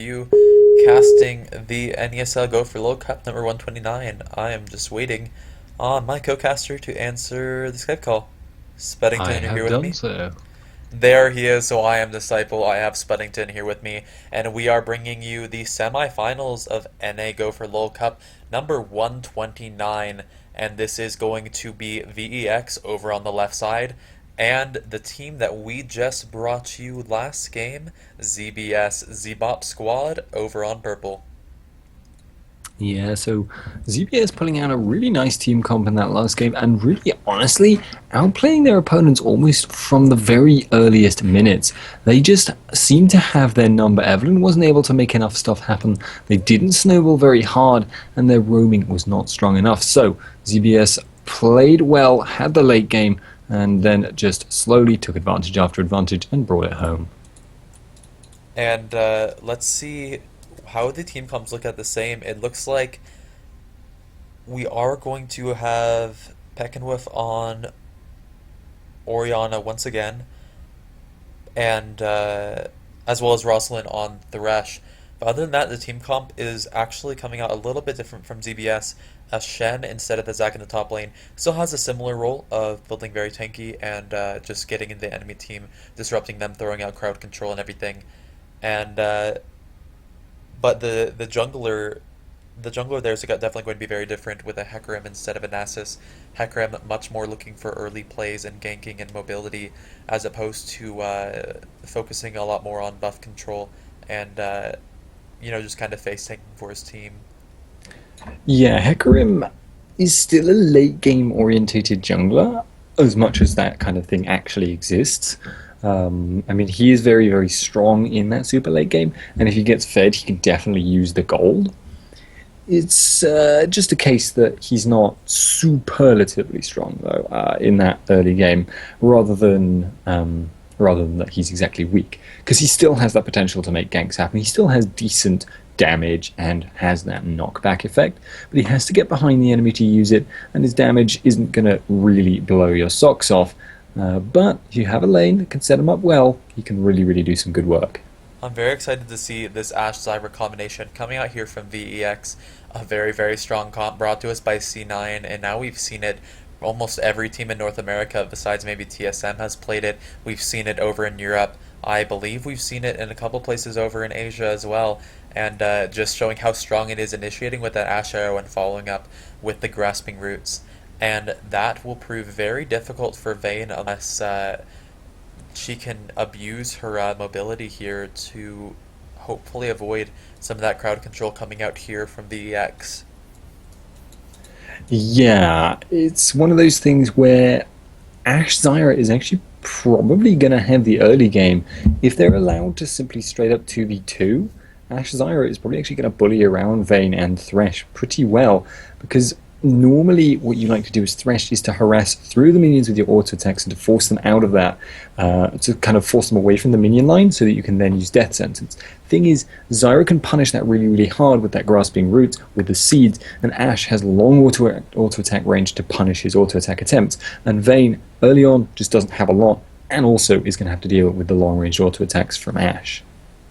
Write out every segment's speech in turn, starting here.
You casting the NESL Go4LoL Cup number 129. I am just waiting on my co-caster to answer the Skype call. I Spuddington, you're here have with done me? so. There he is, so I am Disciple. I have Spuddington here with me, and we are bringing you the semifinals of NA Go4LoL Cup number 129, and this is going to be VEX over on the left side, and the team that we just brought you last game, ZeBopSquad over on purple. Yeah, so ZBS pulling out a really nice team comp in that last game and really honestly outplaying their opponents almost from the very earliest minutes. They just seemed to have their number. Evelyn wasn't able to make enough stuff happen. They didn't snowball very hard and their roaming was not strong enough. So ZBS played well, had the late game, and then just slowly took advantage after advantage and brought it home. And let's see how the team comps look at the same. It looks like we are going to have Peckenwolf on Oriana once again, and as well as Rosalind on Thresh. But other than that, the team comp is actually coming out a little bit different from ZBS, as Shen, instead of the Zac in the top lane, still has a similar role of building very tanky and just getting in the enemy team, disrupting them, throwing out crowd control and everything. And but the jungler there is definitely going to be very different with a Hecarim instead of a Nasus. Hecarim much more looking for early plays and ganking and mobility, as opposed to focusing a lot more on buff control and just kind of face tanking for his team. Yeah, Hecarim is still a late game orientated jungler, as much as that kind of thing actually exists. I mean, he is very, very strong in that super late game, and if he gets fed, he can definitely use the gold. It's just a case that he's not superlatively strong though in that early game, rather than rather than that he's exactly weak, because he still has that potential to make ganks happen. He still has decent damage and has that knockback effect, but he has to get behind the enemy to use it, and his damage isn't going to really blow your socks off. But if you have a lane that can set him up well, he can really, really do some good work. I'm very excited to see this Ashe Zyra combination coming out here from VEX. A very, very strong comp brought to us by C9, and now we've seen it. Almost every team in North America, besides maybe TSM, has played it. We've seen it over in Europe. I believe we've seen it in a couple places over in Asia as well. And just showing how strong it is, initiating with that Ashe arrow and following up with the grasping roots. And that will prove very difficult for Vayne unless she can abuse her mobility here to hopefully avoid some of that crowd control coming out here from the EX. Yeah, it's one of those things where Ash Zyra is actually probably going to have the early game. If they're allowed to simply straight up 2v2, Ash Zyra is probably actually going to bully around Vayne and Thresh pretty well, because normally what you like to do as Thresh is to harass through the minions with your auto attacks and to force them out of that, to kind of force them away from the minion line so that you can then use Death Sentence. Thing is, Zyra can punish that really, really hard with that Grasping Root, with the Seeds, and Ashe has long auto attack range to punish his auto attack attempts, and Vayne early on just doesn't have a lot, and also is going to have to deal with the long range auto attacks from Ashe.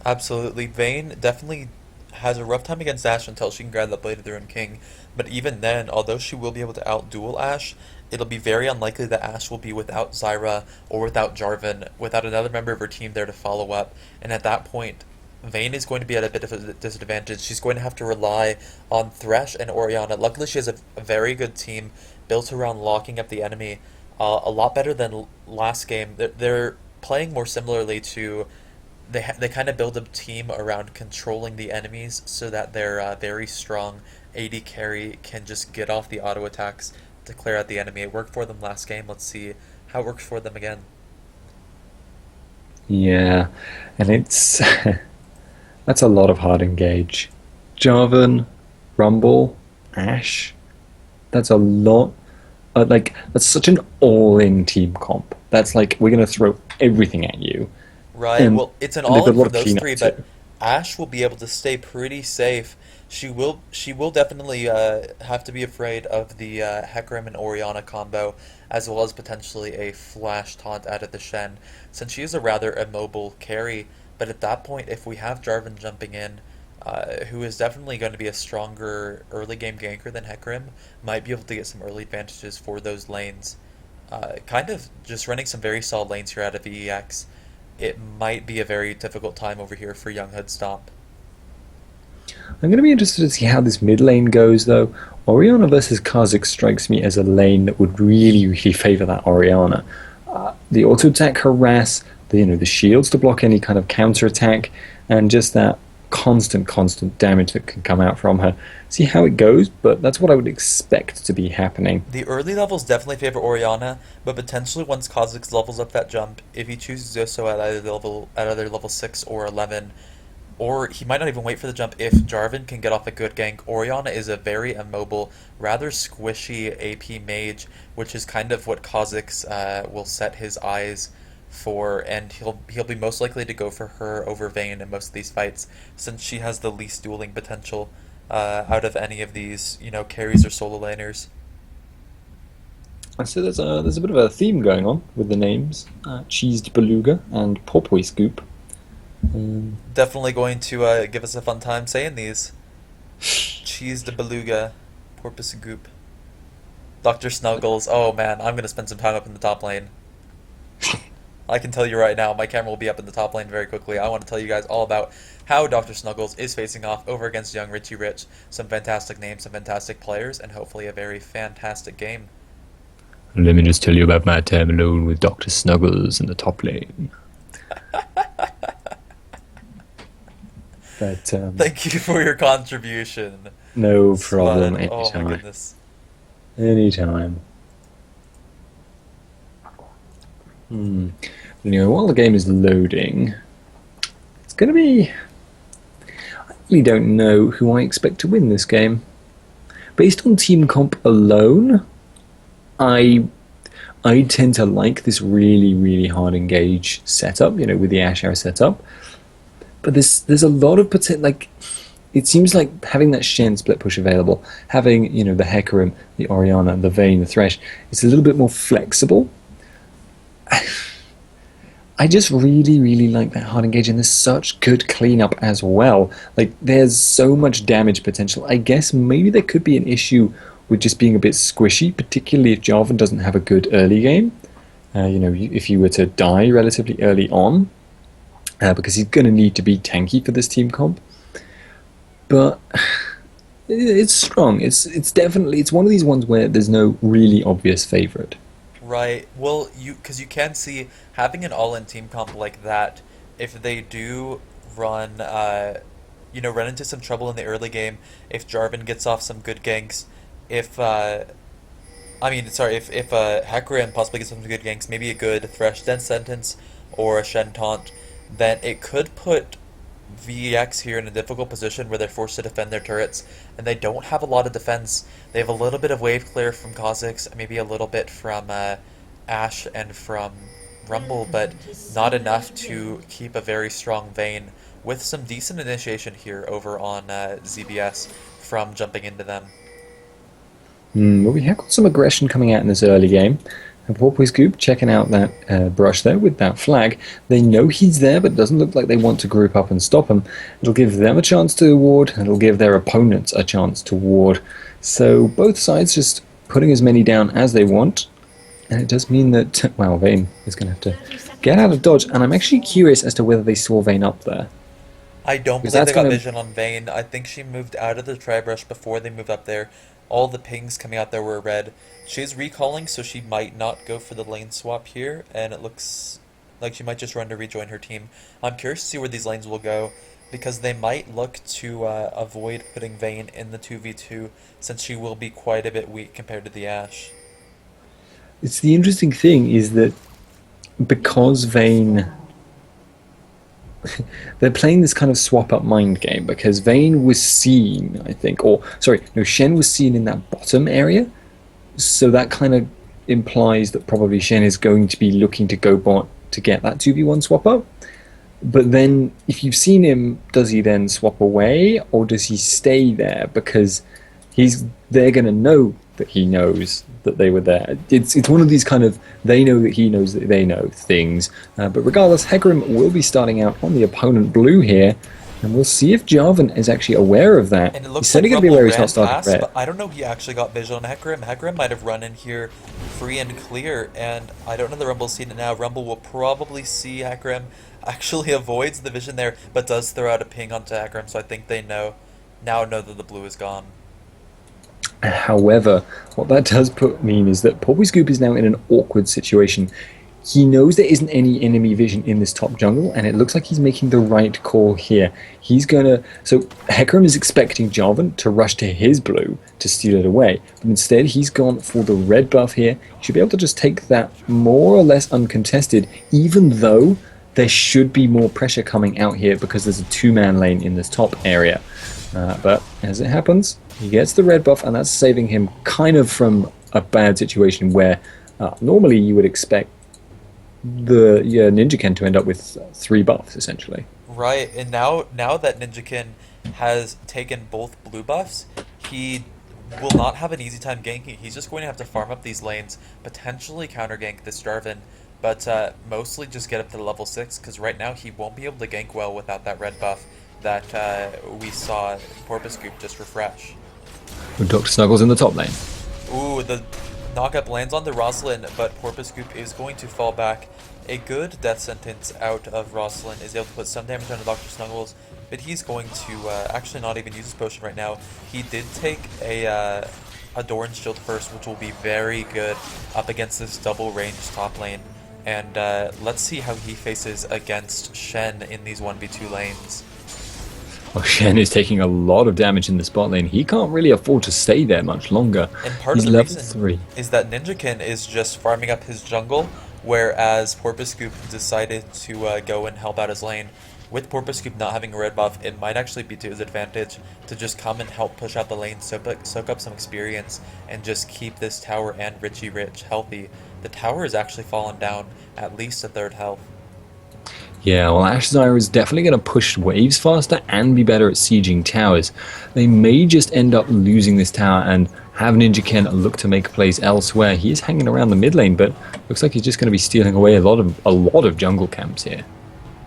Absolutely. Vayne definitely has a rough time against Ashe until she can grab the Blade of the Ruined King. But even then, although she will be able to outduel Ashe, it'll be very unlikely that Ashe will be without Zyra or without Jarvan, without another member of her team there to follow up. And at that point, Vayne is going to be at a bit of a disadvantage. She's going to have to rely on Thresh and Orianna. Luckily, she has a very good team built around locking up the enemy, a lot better than last game. They're playing more similarly to they kind of build a team around controlling the enemies so that their very strong AD carry can just get off the auto attacks to clear out the enemy. It worked for them last game. Let's see how it works for them again. Yeah, and it's that's a lot of hard engage. Jarvan, Rumble, Ashe. That's a lot. That's such an all-in team comp. That's like we're gonna throw everything at you, Right. and, Well, it's an and they've got all-in a lot for of those cleanup three, but too. Ashe will be able to stay pretty safe. She will definitely have to be afraid of the Hecarim and Orianna combo, as well as potentially a flash taunt out of the Shen, since she is a rather immobile carry. But at that point, if we have Jarvan jumping in, who is definitely going to be a stronger early game ganker than Hecarim, might be able to get some early advantages for those lanes. Kind of just running some very solid lanes here out of VEX. It might be a very difficult time over here for Young Hood Stomp. I'm going to be interested to see how this mid lane goes, though. Orianna versus Kha'Zix strikes me as a lane that would really, really favour that Orianna. The auto attack harass, the shields to block any kind of counter attack, and just that constant damage that can come out from her. See how it goes, but that's what I would expect to be happening. The early levels definitely favor Orianna, but potentially once Kha'Zix levels up that jump, if he chooses to do so at either level 6 or 11, or he might not even wait for the jump if Jarvan can get off a good gank. Orianna is a very immobile, rather squishy AP mage, which is kind of what Kha'Zix will set his eyes for, and he'll be most likely to go for her over Vayne in most of these fights, since she has the least dueling potential out of any of these, carries or solo laners. So there's a bit of a theme going on with the names, Cheesed Beluga and Porpoise Scoop. Definitely going to give us a fun time saying these. Cheese the Beluga, Porpoise Goop, Dr. Snuggles. Oh man, I'm gonna spend some time up in the top lane. I can tell you right now, my camera will be up in the top lane very quickly. I want to tell you guys all about how Dr. Snuggles is facing off over against young Richie Rich. Some fantastic names, some fantastic players, and hopefully a very fantastic game. Let me just tell you about my time alone with Dr. Snuggles in the top lane. But, thank you for your contribution. No problem. Anytime. Oh my goodness. Anytime. Anyway, while the game is loading, it's going to be... I really don't know who I expect to win this game. Based on team comp alone, I tend to like this really hard engage setup, with the Ashe setup. But there's a lot of potential. Like, it seems like having that Shen split push available, having the Hecarim, the Orianna, the Vayne, the Thresh, it's a little bit more flexible. I just really like that hard engage, and there's such good cleanup as well. Like, there's so much damage potential. I guess maybe there could be an issue with just being a bit squishy, particularly if Jarvan doesn't have a good early game. If you were to die relatively early on, because he's going to need to be tanky for this team comp. But it's strong. It's definitely one of these ones where there's no really obvious favorite. Right. Well, because you can see having an all-in team comp like that, if they do run into some trouble in the early game, if Jarvan gets off some good ganks, if Hecarim possibly gets some good ganks, maybe a good Thresh Death Sentence or a Shen Taunt, then it could put VEX here in a difficult position where they're forced to defend their turrets, and they don't have a lot of defense. They have a little bit of wave clear from Kha'Zix, maybe a little bit from Ashe and from Rumble, but not enough to keep a very strong Vayne, with some decent initiation here over on ZBS from jumping into them. Well, we have got some aggression coming out in this early game. And Porpoise Goop checking out that brush there with that flag. They know he's there, but it doesn't look like they want to group up and stop him. It'll give them a chance to ward, and it'll give their opponents a chance to ward. So both sides just putting as many down as they want. And it does mean that, well, Vayne is going to have to get out of dodge. And I'm actually curious as to whether they saw Vayne up there. I don't believe they got vision on Vayne. I think she moved out of the tri-brush before they moved up there. All the pings coming out there were red. She's recalling, so she might not go for the lane swap here, and it looks like she might just run to rejoin her team. I'm curious to see where these lanes will go, because they might look to avoid putting Vayne in the 2v2, since she will be quite a bit weak compared to the Ashe. It's the interesting thing is that because Vayne... they're playing this kind of swap-up mind game, because Vayne was seen, I think, Shen was seen in that bottom area, so that kind of implies that probably Shen is going to be looking to go bot to get that 2v1 swap-up. But then, if you've seen him, does he then swap away, or does he stay there? Because they're going to know that he knows that they were there. It's one of these kind of they know that he knows that they know things. But regardless, Hecarim will be starting out on the opponent blue here, and we'll see if Jarvan is actually aware of that. And it He's looks like certainly going to be Rumble aware he's ran not starting past, red. but I don't know he actually got vision on Hecarim. Hecarim might have run in here free and clear, and I don't know that Rumble's seen it now. Rumble will probably see Hecarim, actually avoids the vision there, but does throw out a ping onto Hecarim, so I think they now know that the blue is gone. However, what that does mean is that Poppy Scoop is now in an awkward situation. He knows there isn't any enemy vision in this top jungle, and it looks like he's making the right call here. He's gonna... So, Hecarim is expecting Jarvan to rush to his blue to steal it away, but instead he's gone for the red buff here. He should be able to just take that more or less uncontested, even though there should be more pressure coming out here because there's a two-man lane in this top area. But as it happens, he gets the red buff, and that's saving him kind of from a bad situation where normally you would expect the Ninjakin to end up with 3 buffs, essentially. Right, and now that Ninjakin has taken both blue buffs, he will not have an easy time ganking. He's just going to have to farm up these lanes, potentially counter gank this Jarvan, but mostly just get up to level 6, because right now he won't be able to gank well without that red buff that we saw Porpoise Scoop just refresh. Dr. Snuggles in the top lane. Ooh, the knockup lands on the Rosalind, but Porpoise Scoop is going to fall back. A good death sentence out of Rosalind is able to put some damage on Dr. Snuggles, but he's going to actually not even use his potion right now. He did take a Doran's Shield first, which will be very good up against this double range top lane. And let's see how he faces against Shen in these 1v2 lanes. Well, Shen is taking a lot of damage in the spot lane. He can't really afford to stay there much longer. And part He's of the level reason 3. is that Ninjakin is just farming up his jungle, whereas Porpoise Scoop decided to go and help out his lane. With Porpoise Scoop not having a red buff, it might actually be to his advantage to just come and help push out the lane, soak up some experience, and just keep this tower and Richie Rich healthy. The tower has actually fallen down at least a third health. Yeah, well, Ash Zyra is definitely going to push waves faster and be better at sieging towers. They may just end up losing this tower and have Ninjakin look to make plays elsewhere. He is hanging around the mid lane, but looks like he's just going to be stealing away a lot of jungle camps here.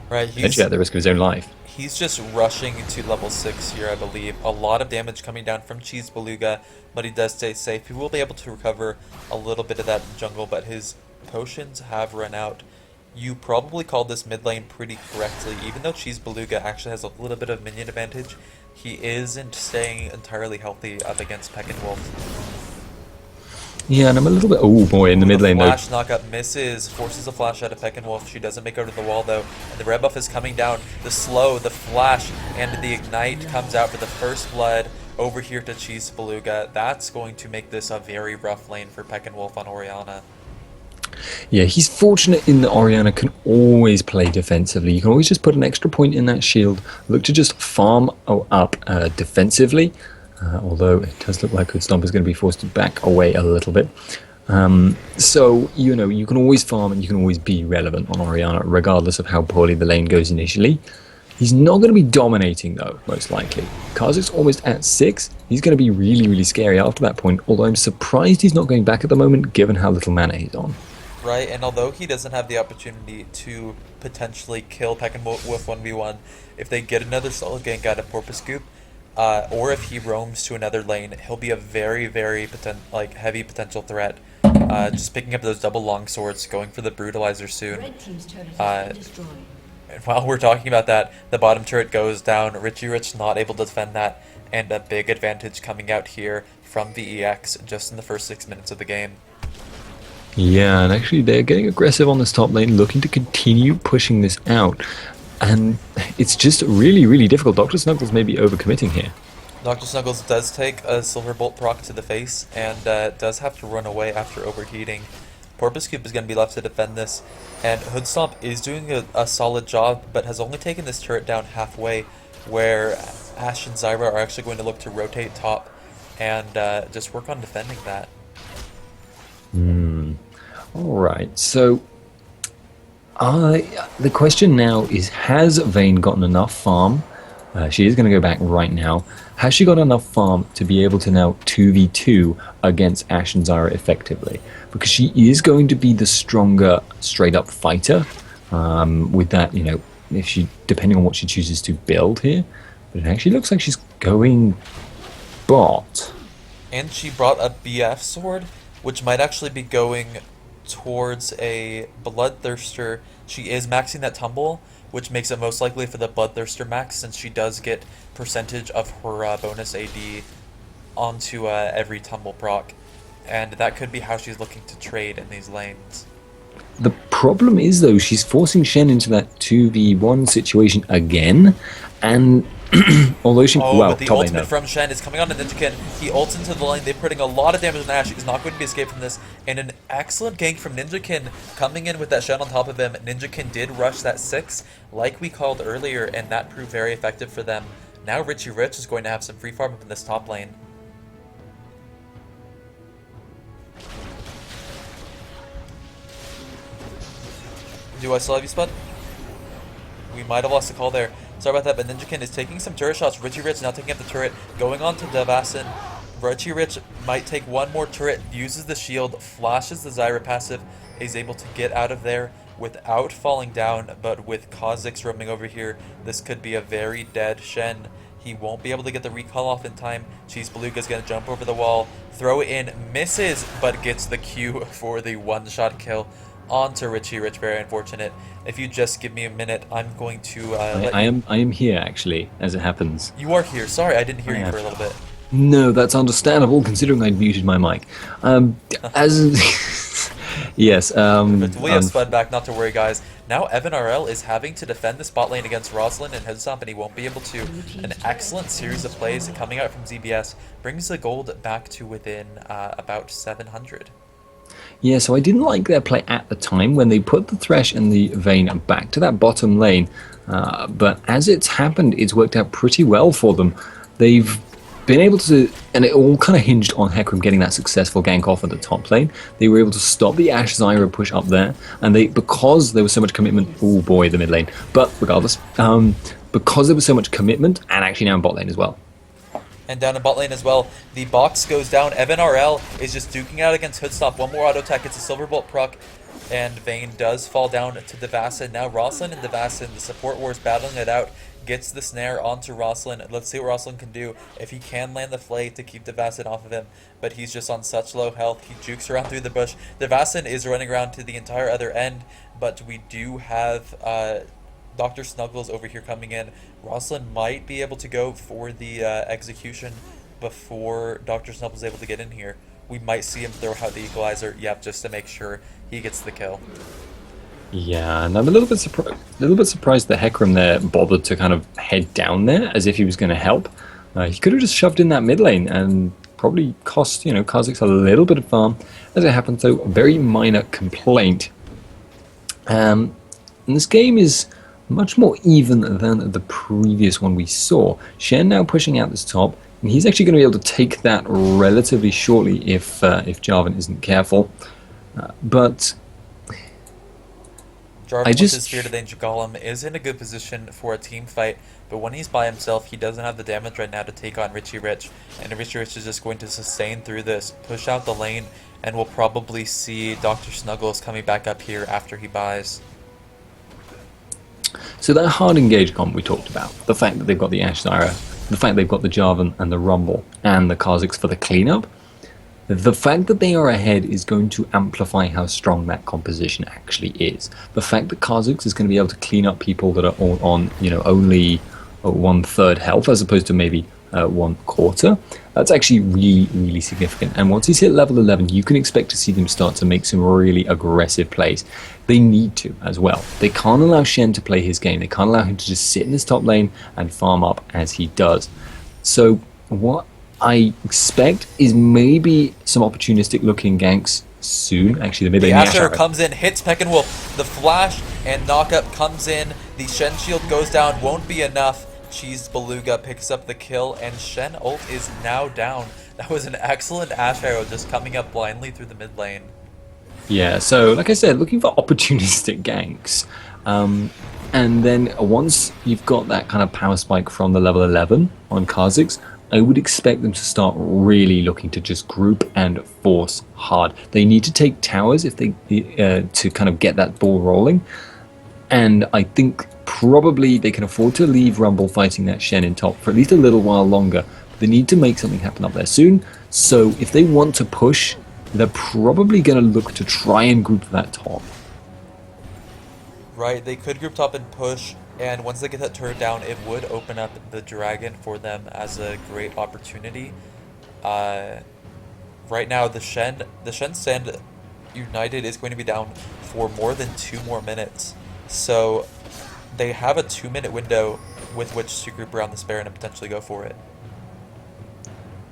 Right, he's at the risk of his own life. He's just rushing to level 6 here, I believe. A lot of damage coming down from Cheese Beluga, but he does stay safe. He will be able to recover a little bit of that jungle, but his potions have run out. You probably called this mid lane pretty correctly. Even though Cheese Beluga actually has a little bit of minion advantage, he isn't staying entirely healthy up against Peck and Wolf. Yeah, and I'm a little bit... Oh boy, in the mid lane though. Flash knockup misses, forces a flash out of Peck and Wolf. She doesn't make it over the wall though, and the red buff is coming down. The slow, the flash, and the ignite comes out for the first blood over here to Cheese Beluga. That's going to make this a very rough lane for Peck and Wolf on Orianna. Yeah, he's fortunate in that Orianna can always play defensively. You can always just put an extra point in that shield, look to just farm up defensively, although it does look like Hood Stomp is going to be forced to back away a little bit. So, you know, you can always farm and you can always be relevant on Orianna, regardless of how poorly the lane goes initially. He's not going to be dominating, though, most likely. Kha'Zix's almost at 6. He's going to be really, really scary after that point, although I'm surprised he's not going back at the moment, given how little mana he's on. Right, and although he doesn't have the opportunity to potentially kill Peck and Wolf 1v1, if they get another solid gank out of Porpoise Scoop, or if he roams to another lane, he'll be a very, very heavy potential threat. Just picking up those double long swords, going for the Brutalizer soon. And while we're talking about that, the bottom turret goes down. Richie Rich not able to defend that, and a big advantage coming out here from VEX just in the first 6 minutes of the game. Yeah, and actually they're getting aggressive on this top lane, looking to continue pushing this out. And it's just really, really difficult. Dr. Snuggles may be overcommitting here. Dr. Snuggles does take a Silver Bolt proc to the face, and does have to run away after overheating. Porpoise Scoop is going to be left to defend this, and Hood Stomp is doing a solid job, but has only taken this turret down halfway, where Ashe and Zyra are actually going to look to rotate top, and just work on defending that. Alright, so the question now is, has Vayne gotten enough farm She is going to go back right now. Has she got enough farm to be able to now 2v2 against Ashe and Zyra effectively? Because she is going to be the stronger straight up fighter. With that, if she, depending on what she chooses to build here. But it actually looks like she's going bot. And she brought a BF sword, which might actually be going towards a Bloodthirster. She is maxing that tumble, which makes it most likely for the Bloodthirster max, since she does get percentage of her bonus AD onto every tumble proc. And that could be how she's looking to trade in these lanes. The problem is, though, she's forcing Shen into that 2v1 situation again, and although she... Oh, well, but the top lane ultimate now. from Shen is coming on to Ninjakin. He ults into the lane. They're putting a lot of damage on Ashe. He's not going to be escaped from this. And an excellent gank from Ninjakin coming in with that Shen on top of him. Ninjakin did rush that 6, like we called earlier, and that proved very effective for them. Now Richie Rich is going to have some free farm up in this top lane. Do I still have you, Spud? We might have lost the call there. Sorry about that, but Ninjakin is taking some turret shots. Richie Rich now taking up the turret, going on to Devassin. Richie Rich might take one more turret, uses the shield, flashes the Zyra passive, is able to get out of there without falling down, but with Kha'Zix roaming over here, this could be a very dead Shen. He won't be able to get the recall off in time. Cheese Beluga's gonna jump over the wall, throw it in, misses, but gets the Q for the one-shot kill onto Richie Rich. Very unfortunate. If you just give me a minute, I'm going to I am here, actually, as it happens. You are here. Sorry, I didn't hear you for a little bit. No, that's understandable, considering I'd muted my mic. As... yes, We have Spud back, not to worry, guys. Now Evan RL is having to defend the spot lane against Rosalind and Headstomp, and he won't be able to. An excellent series of plays coming out from ZBS brings the gold back to within about 700. Yeah, so I didn't like their play at the time when they put the Thresh and the Vayne back to that bottom lane. But as it's happened, it's worked out pretty well for them. They've been able to, and it all kind of hinged on Hecarim getting that successful gank off at the top lane. They were able to stop the Ashe Zyra push up there, and because there was so much commitment, oh boy, the mid lane. But regardless, because there was so much commitment, and actually now in bot lane as well. And down in bot lane as well, the box goes down. Evan RL is just duking out against Hoodstop. One more auto attack, it's a Silverbolt proc, and Vayne does fall down to Devassin. Now Rosalind and Devassin, the support wars battling it out, gets the snare onto Rosalind. Let's see what Rosalind can do if he can land the flay to keep Devassin off of him. But he's just on such low health. He jukes around through the bush. Devassin is running around to the entire other end, but we do have Dr. Snuggles over here coming in. Rosalind might be able to go for the execution before Dr. Snuggles is able to get in here. We might see him throw out the equalizer, yep, just to make sure he gets the kill. Yeah, and I'm a little bit surprised that Hecarim there bothered to kind of head down there as if he was going to help. He could have just shoved in that mid lane and probably cost, Kha'Zix a little bit of farm. As it happens, though, a very minor complaint. And this game is much more even than the previous one we saw. Shen now pushing out this top, and he's actually going to be able to take that relatively shortly if Jarvan isn't careful. But Jarvan with his Spirit of the Ancient Golem is in a good position for a team fight, but when he's by himself, he doesn't have the damage right now to take on Richie Rich, and Richie Rich is just going to sustain through this, push out the lane, and we'll probably see Dr. Snuggles coming back up here after he buys. So that hard engage comp we talked about, the fact that they've got the Ashe Zyra, the fact they've got the Jarvan and the Rumble and the Kha'Zix for the cleanup, the fact that they are ahead is going to amplify how strong that composition actually is. The fact that Kha'Zix is going to be able to clean up people that are all on, only 1/3 health as opposed to maybe 1/4, that's actually really, really significant. And once he's hit level 11, you can expect to see them start to make some really aggressive plays. They need to as well. They can't allow Shen to play his game. They can't allow him to just sit in his top lane and farm up as he does. So what I expect is maybe some opportunistic looking ganks soon. Actually, the mid lane Asher comes in, hits Peckinwolf. The flash and knockup comes in. The Shen shield goes down, won't be enough. Cheese Beluga picks up the kill, and Shen ult is now down. That was an excellent Ashe arrow just coming up blindly through the mid lane. Yeah, so like I said, looking for opportunistic ganks. And then once you've got that kind of power spike from the level 11 on Kha'Zix, I would expect them to start really looking to just group and force hard. They need to take towers if they to kind of get that ball rolling. And I think probably they can afford to leave Rumble fighting that Shen in top for at least a little while longer. But they need to make something happen up there soon. So if they want to push, they're probably going to look to try and group that top. Right, they could group top and push, and once they get that turret down, it would open up the dragon for them as a great opportunity. Uh, right now, the Shen stand United is going to be down for more than 2 more minutes, so they have a 2 minute window with which to group around this Baron and potentially go for it.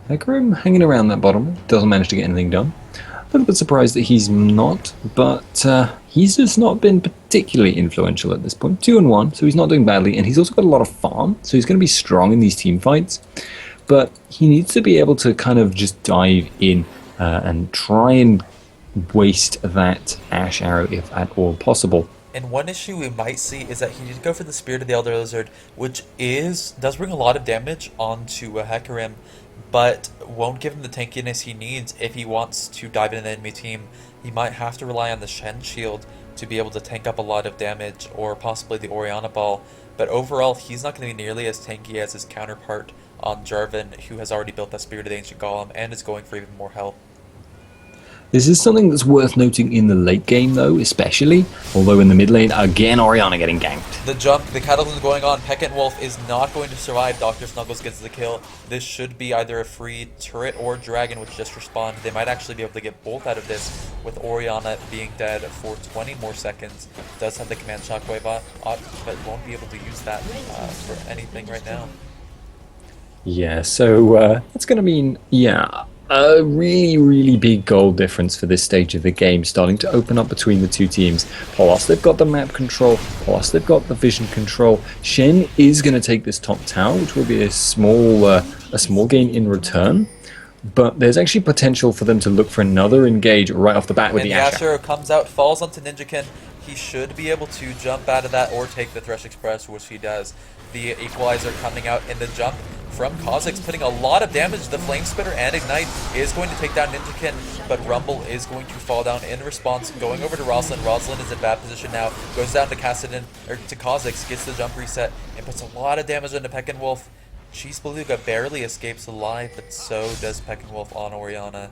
Hecarim hanging around that bottom, doesn't manage to get anything done. A little bit surprised that he's not, but he's just not been particularly influential at this point. 2-1, so he's not doing badly, and he's also got a lot of farm, so he's going to be strong in these team fights. But he needs to be able to kind of just dive in and try and waste that Ash Arrow if at all possible. And one issue we might see is that he did go for the Spirit of the Elder Lizard, which does bring a lot of damage onto Hecarim, but won't give him the tankiness he needs if he wants to dive into the enemy team. He might have to rely on the Shen shield to be able to tank up a lot of damage, or possibly the Orianna ball, but overall he's not going to be nearly as tanky as his counterpart on Jarvan, who has already built that Spirit of the Ancient Golem and is going for even more health. This is something that's worth noting in the late game, though, especially. Although in the mid lane, again, Orianna getting ganked. The jump, the Cataclysm going on. Peckett Wolf is not going to survive. Dr. Snuggles gets the kill. This should be either a free turret or dragon, which just respawned. They might actually be able to get both out of this, with Orianna being dead for 20 more seconds. Does have the command shockwave on, but won't be able to use that for anything right now. Yeah, so that's going to mean, a really, really big goal difference for this stage of the game starting to open up between the two teams. Plus, they've got the map control. Plus, they've got the vision control. Shen is going to take this top tower, which will be a small gain in return. But there's actually potential for them to look for another engage right off the bat with the Asher. And the Asher comes out, falls onto Ninjakin. He should be able to jump out of that or take the Thresh Express, which he does. The Equalizer coming out in the jump from Kha'Zix, putting a lot of damage. The Flame Spitter and Ignite is going to take down Ninjakin, but Rumble is going to fall down in response, going over to Rosalind. Rosalind is in bad position now, goes down to to Kha'Zix, gets the jump reset, and puts a lot of damage into Peckinwolf. Cheese Beluga barely escapes alive, but so does Peckinwolf on Orianna.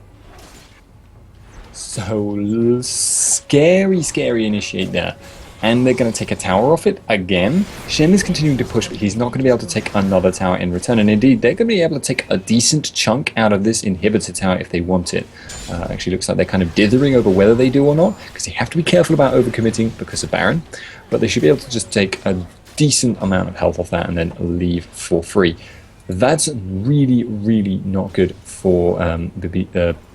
So scary initiate there. And they're going to take a tower off it again. Shen is continuing to push, but he's not going to be able to take another tower in return. And indeed, they're going to be able to take a decent chunk out of this inhibitor tower if they want it. Actually looks like they're kind of dithering over whether they do or not, because you have to be careful about overcommitting because of Baron. But they should be able to just take a decent amount of health off that and then leave for free. That's really, really not good for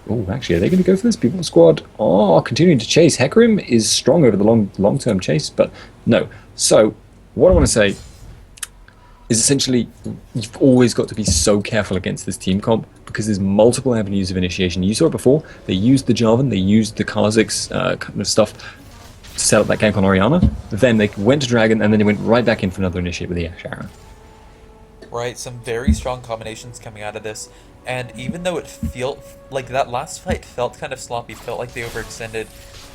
oh, actually, are they going to go for this? ZeBopSquad continuing to chase. Hecarim is strong over the long-term chase, but no. So, what I want to say is essentially, you've always got to be so careful against this team comp, because there's multiple avenues of initiation. You saw it before. They used the Jarvan, they used the Kha'Zix kind of stuff to set up that gank on Orianna. Then they went to Dragon, and then they went right back in for another initiate with the Ash Arrow. Right, some very strong combinations coming out of this. And even though it felt like that last fight felt kind of sloppy, felt like they overextended,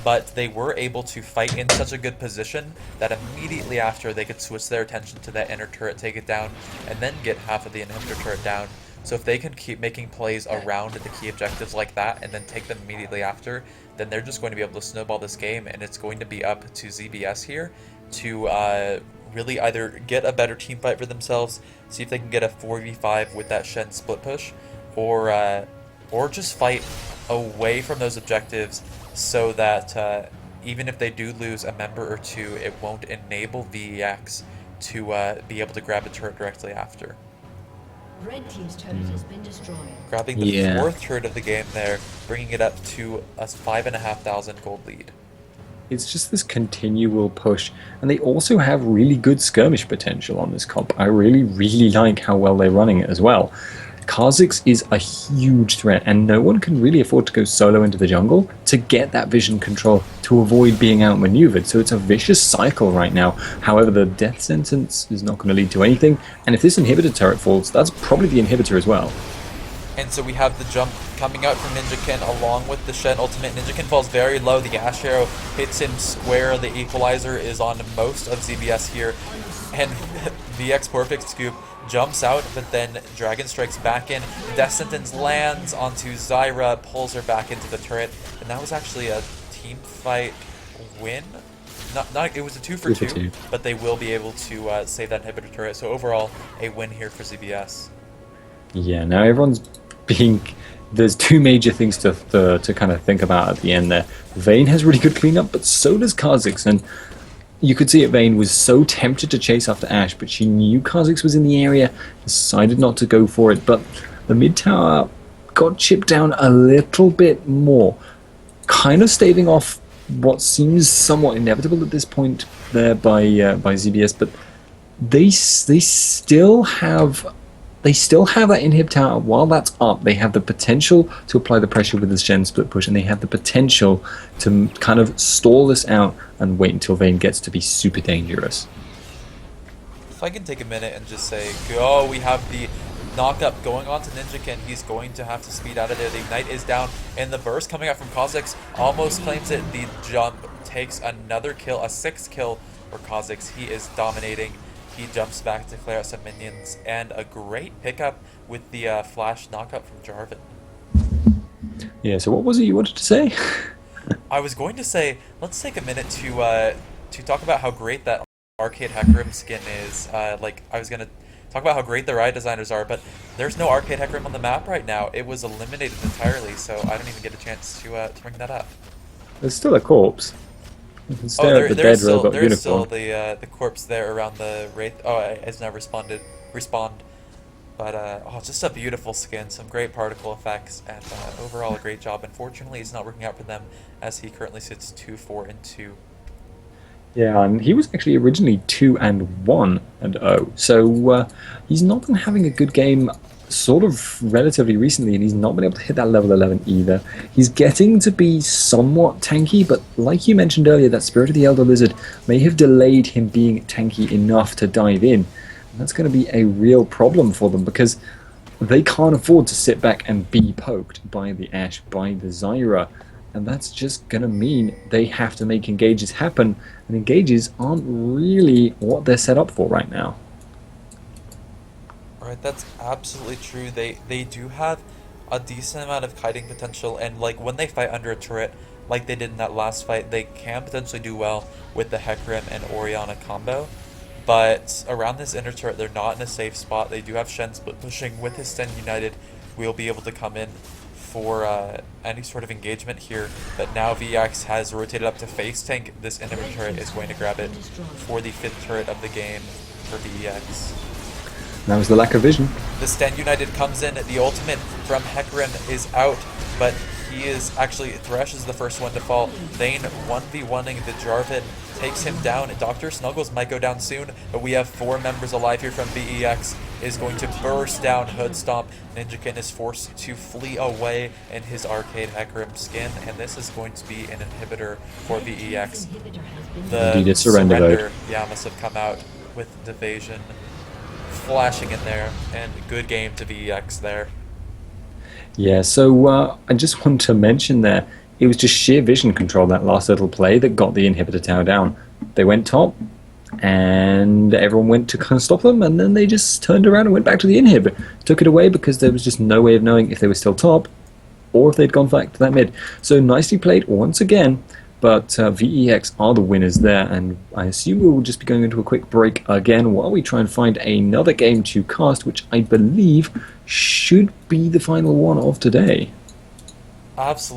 but they were able to fight in such a good position that immediately after they could switch their attention to that inner turret, take it down, and then get half of the inhibitor turret down. So if they can keep making plays around the key objectives like that and then take them immediately after, then they're just going to be able to snowball this game, and it's going to be up to ZBS here to really either get a better team fight for themselves, see if they can get a 4v5 with that Shen split push, or just fight away from those objectives so that even if they do lose a member or two, it won't enable VEX to be able to grab a turret directly after. Red team's turret has been destroyed. Grabbing the fourth turret of the game there, bringing it up to a 5,500 gold lead. It's just this continual push, and they also have really good skirmish potential on this comp. I really, really like how well they're running it as well. Kha'Zix is a huge threat, and no one can really afford to go solo into the jungle to get that vision control to avoid being outmaneuvered. So it's a vicious cycle right now. However, the death sentence is not going to lead to anything, and if this inhibitor turret falls, that's probably the inhibitor as well. And so we have the jump coming out from Ninjakin along with the Shen ultimate. Ninjakin falls very low. The Ash Arrow hits him square. The Equalizer is on most of ZBS here. And VX Perfect Scoop jumps out, but then Dragon Strikes back in. Death Sentence lands onto Zyra, pulls her back into the turret. And that was actually a team fight win. It was a 2 for 2, but they will be able to save that inhibitor turret. So overall, a win here for ZBS. Yeah, now everyone's being... There's two major things to kind of think about at the end there. Vayne has really good cleanup, but so does Kha'Zix, and you could see it. Vayne was so tempted to chase after Ashe, but she knew Kha'Zix was in the area, decided not to go for it, but the mid tower got chipped down a little bit more, kind of staving off what seems somewhat inevitable at this point there by ZBS, but they still have that inhib tower. While that's up, they have the potential to apply the pressure with the Shen split push, and they have the potential to kind of stall this out and wait until Vayne gets to be super dangerous. If I can take a minute and just say, go, we have the knock-up going on to Ninjakin. He's going to have to speed out of there. The Ignite is down, and the burst coming out from Kha'Zix almost claims it. The jump takes another kill, a 6th kill for Kha'Zix. He is dominating. He jumps back to clear out some minions, and a great pickup with the flash knockup from Jarvan. Yeah, so what was it you wanted to say? I was going to say, let's take a minute to talk about how great that Arcade Hecarim skin is. I was going to talk about how great the ride designers are, but there's no Arcade Hecarim on the map right now. It was eliminated entirely, so I don't even get a chance to bring that up. There's still a corpse. There's still the corpse there around the Wraith. Oh, it has now respawned. But just a beautiful skin, some great particle effects, and overall a great job. Unfortunately, it's not working out for them as he currently sits 2-4-2. Yeah, and he was actually originally 2-1-0, so he's not been having a good game sort of relatively recently, and he's not been able to hit that level 11 either. He's getting to be somewhat tanky, but like you mentioned earlier, that Spirit of the Elder Lizard may have delayed him being tanky enough to dive in. And that's going to be a real problem for them, because they can't afford to sit back and be poked by the Ashe, by the Zyra, and that's just going to mean they have to make engages happen, and engages aren't really what they're set up for right now. Right, that's absolutely true. They do have a decent amount of kiting potential, and like when they fight under a turret, like they did in that last fight, they can potentially do well with the Hecarim and Orianna combo. But around this inner turret, they're not in a safe spot. They do have Shen split pushing. With his Sten United, we'll be able to come in for any sort of engagement here. But now VX has rotated up to face tank. This inner turret is going to grab it for the 5th turret of the game for VX. That was the lack of vision. The Sten United comes in, the ultimate from Hecarim is out, but he is actually, Thresh is the first one to fall. Vayne 1v1ing the Jarvan, takes him down. Dr. Snuggles might go down soon, but we have 4 members alive here from VEX. Is going to burst down Hood Stomp. Ninjakin is forced to flee away in his Arcade Hecarim skin, and this is going to be an inhibitor for VEX. The surrender, yeah, must have come out with Division flashing in there, and good game to VEX there. Yeah, so I just want to mention there, it was just sheer vision control, that last little play, that got the inhibitor tower down. They went top, and everyone went to kind of stop them, and then they just turned around and went back to the inhib. Took it away because there was just no way of knowing if they were still top, or if they'd gone back to that mid. So nicely played once again. But VEX are the winners there, and I assume we will just be going into a quick break again while we try and find another game to cast, which I believe should be the final one of today. Absolutely.